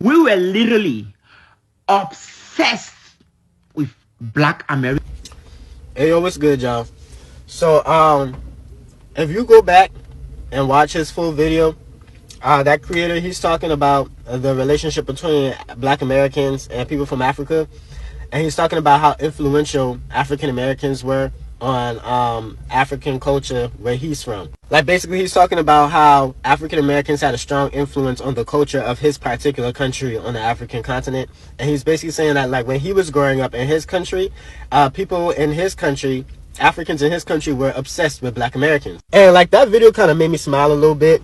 We were literally obsessed with Black America. Hey yo, what's good, y'all? So, if you go back and watch his full video, that creator, he's talking about the relationship between Black Americans and people from Africa, and he's talking about how influential African Americans were on African culture where he's from. Like, basically, he's talking about how African Americans had a strong influence on the culture of his particular country on the African continent, and he's basically saying that, like, when he was growing up in his country, people in his country, Africans in his country, were obsessed with Black Americans. And like, that video kind of made me smile a little bit,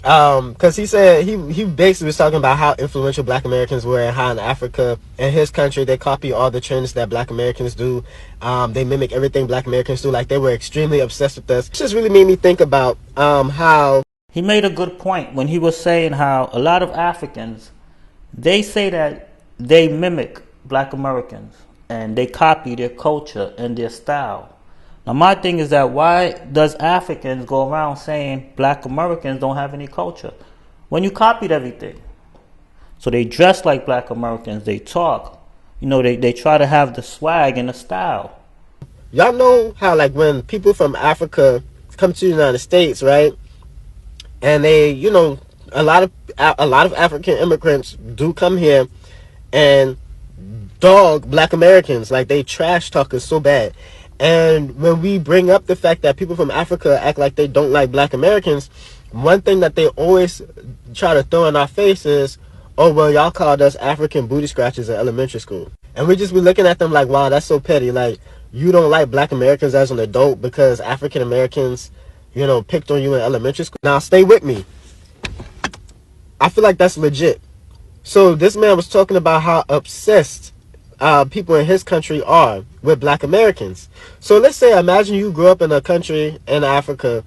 because he said he basically was talking about how influential Black Americans were, and how in Africa, in his country, they copy all the trends that Black Americans do. They mimic everything Black Americans do. Like, they were extremely obsessed with us. It just really made me think about how he made a good point when he was saying how a lot of Africans, they say that they mimic Black Americans and they copy their culture and their style. Now, my thing is that why does Africans go around saying Black Americans don't have any culture when you copied everything? So they dress like Black Americans, they talk, they try to have the swag and the style. Y'all know how, like, when people from Africa come to the United States, right? And they, a lot of African immigrants do come here and dog Black Americans. Like, they trash talk us so bad. And when we bring up the fact that people from Africa act like they don't like Black Americans, one thing that they always try to throw in our face is, oh, well, y'all called us African booty scratchers in elementary school. And we just be looking at them like, wow, that's so petty. Like, you don't like Black Americans as an adult because African Americans, picked on you in elementary school. Now, stay with me. I feel like that's legit. So this man was talking about how obsessed people in his country are with Black Americans. So let's say, imagine you grew up in a country in Africa,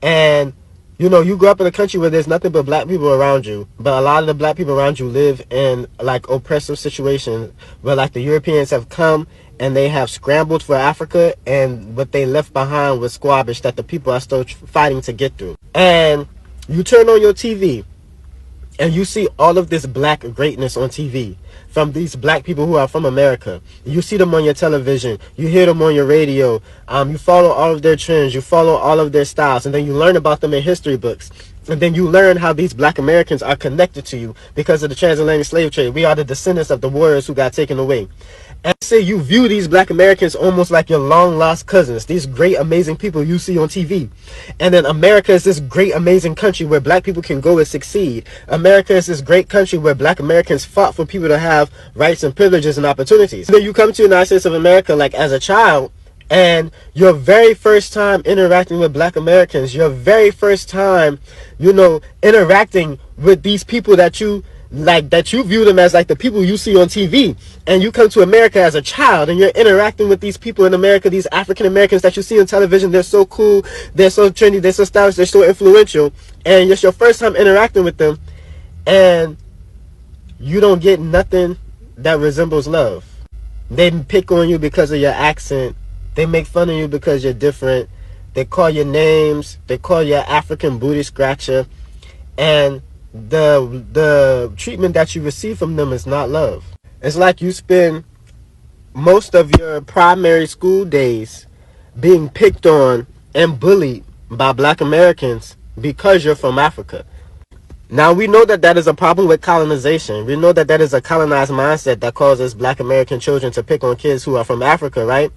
and you grew up in a country where there's nothing but Black people around you, but a lot of the Black people around you live in, like, oppressive situations where, like, the Europeans have come and they have scrambled for Africa, and what they left behind was squabbage that the people are still fighting to get through. And you turn on your TV and you see all of this Black greatness on TV from these Black people who are from America. You see them on your television, you hear them on your radio, you follow all of their trends, you follow all of their styles, and then you learn about them in history books. And then you learn how these Black Americans are connected to you because of the transatlantic slave trade. We are the descendants of the warriors who got taken away. And say you view these Black Americans almost like your long lost cousins, these great amazing people you see on TV. And then America is this great amazing country where Black people can go and succeed. America is this great country where Black Americans fought for people to have rights and privileges and opportunities. And then you come to the United States of America, like, as a child, and your very first time interacting with Black Americans, your very first time, interacting with these people that you view them as, like, the people you see on TV, and you come to America as a child and you're interacting with these people in America, these African Americans that you see on television. They're so cool, they're so trendy, they're so stylish, they're so influential, and it's your first time interacting with them, and you don't get nothing that resembles love. They pick on you because of your accent, they make fun of you because you're different, they call you names, they call you African booty scratcher, and the treatment that you receive from them is not love. It's like you spend most of your primary school days being picked on and bullied by Black Americans because you're from Africa. Now, we know that that is a problem with colonization. We know that that is a colonized mindset that causes Black American children to pick on kids who are from Africa, right?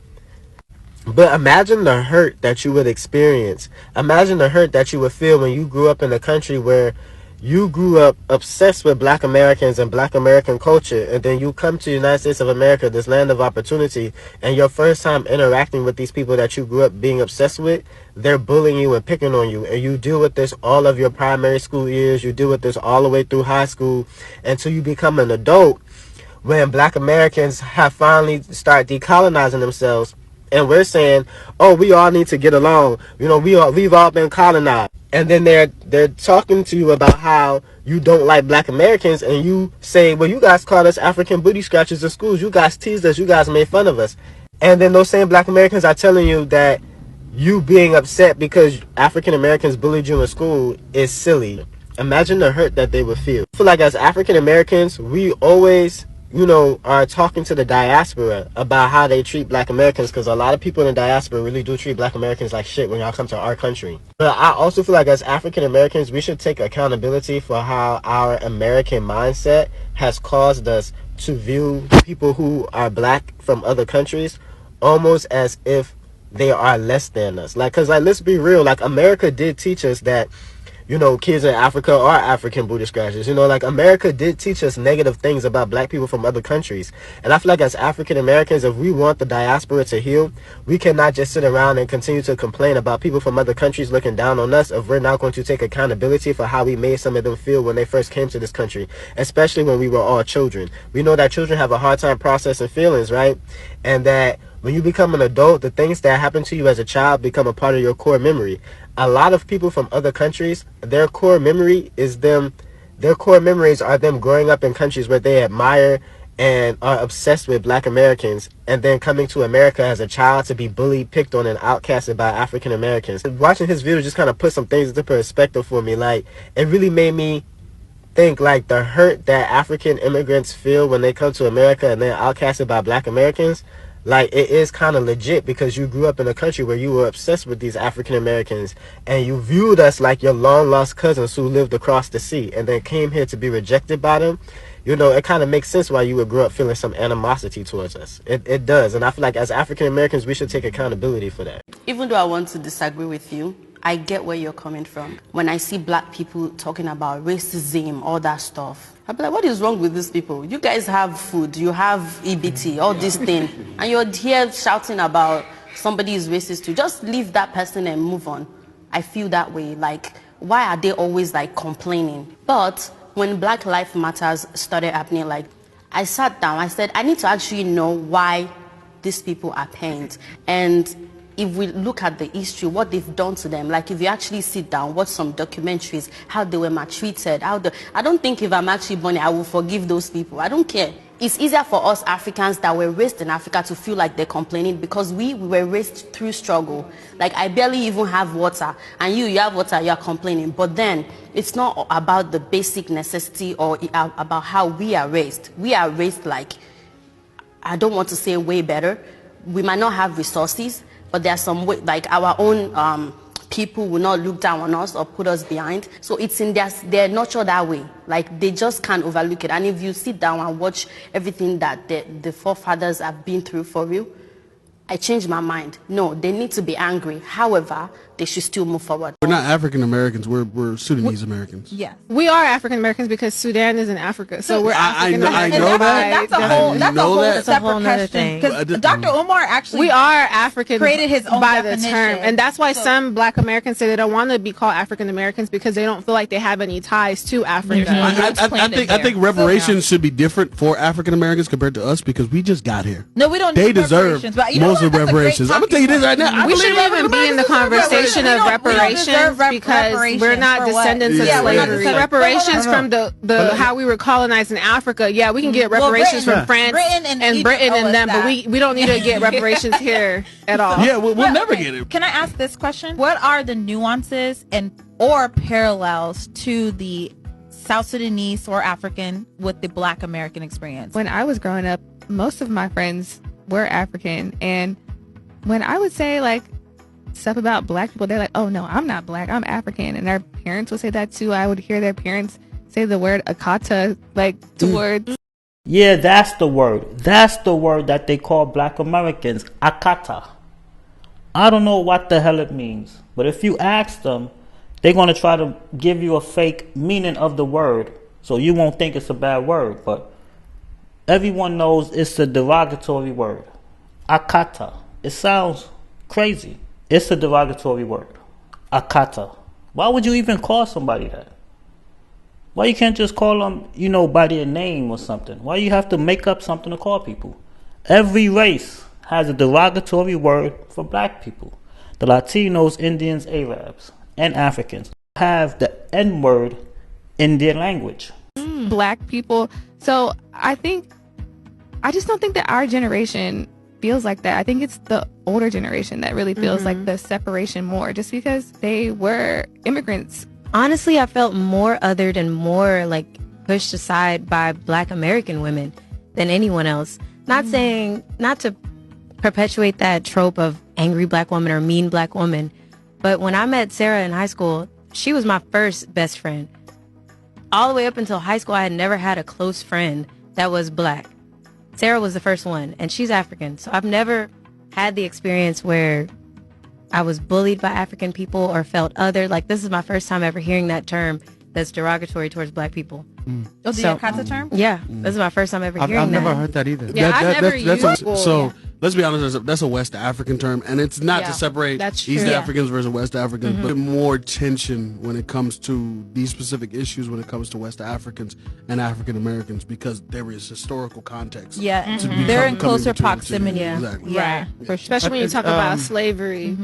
But imagine the hurt that you would experience. Imagine the hurt that you would feel when you grew up in a country where you grew up obsessed with Black Americans and Black American culture, and then you come to the United States of America, this land of opportunity, and your first time interacting with these people that you grew up being obsessed with, they're bullying you and picking on you, and you deal with this all of your primary school years, you deal with this all the way through high school, until you become an adult, when Black Americans have finally started decolonizing themselves, and we're saying, oh, we all need to get along, we've all been colonized. And then they're talking to you about how you don't like Black Americans, and you say, well, you guys called us African booty scratchers in schools, you guys teased us, you guys made fun of us. And then those same Black Americans are telling you that you being upset because African Americans bullied you in school is silly. imagine the hurt that they would feel. I feel like as African Americans, we always, are talking to the diaspora about how they treat Black Americans, because a lot of people in the diaspora really do treat Black Americans like shit when y'all come to our country. But I also feel like as African Americans, we should take accountability for how our American mindset has caused us to view people who are Black from other countries almost as if they are less than us. Like, cause like, let's be real. Like, America did teach us that, kids in Africa are African booty scratchers. Like, America did teach us negative things about Black people from other countries. And I feel like as African Americans, if we want the diaspora to heal, we cannot just sit around and continue to complain about people from other countries looking down on us if we're not going to take accountability for how we made some of them feel when they first came to this country, especially when we were all children. We know that children have a hard time processing feelings, right? And that when you become an adult, the things that happened to you as a child become a part of your core memory. A lot of people from other countries, their core memories are them growing up in countries where they admire and are obsessed with Black Americans, and then coming to America as a child to be bullied, picked on, and outcasted by African Americans. Watching his video just kind of put some things into perspective for me. Like, it really made me think, like, the hurt that African immigrants feel when they come to America and they're outcasted by Black Americans. Like, it is kind of legit, because you grew up in a country where you were obsessed with these African Americans, and you viewed us like your long lost cousins who lived across the sea and then came here to be rejected by them. It kind of makes sense why you would grow up feeling some animosity towards us. It does. And I feel like as African Americans, we should take accountability for that. Even though I want to disagree with you, I get where you're coming from. When I see Black people talking about racism, all that stuff, I'll be like, what is wrong with these people? You guys have food, you have EBT, all these things, and you're here shouting about somebody is racist too. Just leave that person and move on. I feel that way. Like, why are they always like complaining? But when Black Lives Matters started happening, like, I sat down, I said, I need to actually know why these people are pained. And if we look at the history, what they've done to them, like if you actually sit down, watch some documentaries, how they were maltreated, I don't think if I'm actually born, I will forgive those people. I don't care. It's easier for us Africans that were raised in Africa to feel like they're complaining, because we were raised through struggle. Like, I barely even have water, and you have water, you're complaining. But then it's not about the basic necessity or about how we are raised. We are raised like, I don't want to say way better. We might not have resources, but there are some way, like our own people will not look down on us or put us behind. So it's in they're nurtured that way. Like, they just can't overlook it. And if you sit down and watch everything that the forefathers have been through for you, I changed my mind. No, they need to be angry. However, they should still move forward. We're not African Americans. We're Sudanese Americans. Yeah, we are African Americans because Sudan is in Africa, so we're African Americans. I know that. That's a whole separate question. Because Dr. Umar actually, we are African, created his own by definition. the term, and that's why some Black Americans say they don't want to be called African Americans, because they don't feel like they have any ties to Africa. I think reparations should be different for African Americans compared to us, because we just got here. No, we don't. They need deserve most of the reparations. I'm gonna tell you this right now. We shouldn't even be in the conversation of reparations, because we're not descendants of slavery. Reparations from the how we were colonized in Africa. Yeah, we can get reparations from France and Britain and them, but we don't need to get reparations here at all. Yeah, we'll never get it. Can I ask this question? What are the nuances or parallels to the South Sudanese or African with the Black American experience? When I was growing up, most of my friends were African, and when I would say like stuff about Black people, they're like, oh no, I'm not Black, I'm African. And their parents would say that too. I would hear their parents say the word Akata like towards. Yeah, that's the word. That's the word that they call Black Americans, Akata. I don't know what the hell it means, but if you ask them, they're going to try to give you a fake meaning of the word, so you won't think it's a bad word. But everyone knows it's a derogatory word. Akata. It sounds crazy. It's a derogatory word. Akata. Why would you even call somebody that? Why you can't just call them, by their name or something? Why you have to make up something to call people? Every race has a derogatory word for Black people. The Latinos, Indians, Arabs, and Africans have the N-word in their language. Black people. So I just don't think that our generation feels like that. I think it's the older generation that really feels like the separation more, just because they were immigrants honestly, I felt more othered and more like pushed aside by Black American women than anyone else. Not saying, not to perpetuate that trope of angry Black woman or mean Black woman, but when I met Sarah in high school, she was my first best friend. All the way up until high school, I had never had a close friend that was Black. Sarah was the first one, and she's African. So I've never had the experience where I was bullied by African people or felt other. Like, this is my first time ever hearing that term that's derogatory towards Black people. Oh, the Yakata term? Yeah, this is my first time ever hearing that. I've never heard that either. Yeah, I've never used it. So let's be honest, that's a West African term, and it's not to separate that's East true. Africans versus West Africans, but more tension when it comes to these specific issues when it comes to West Africans and African Americans, because there is historical context. Yeah, to be they're in coming closer between the two. proximity. Exactly. Yeah, for sure. Especially when you talk about slavery.